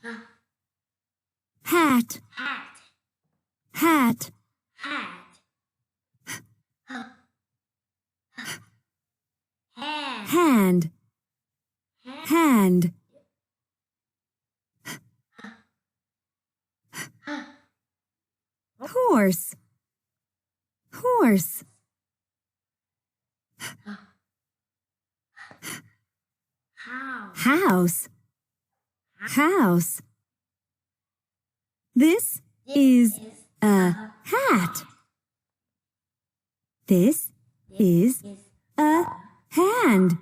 Hat. Hat. Hat. Hat. Hand. Hand. Hand. Horse. Horse. House. House. House. This is a hat. This is a hand.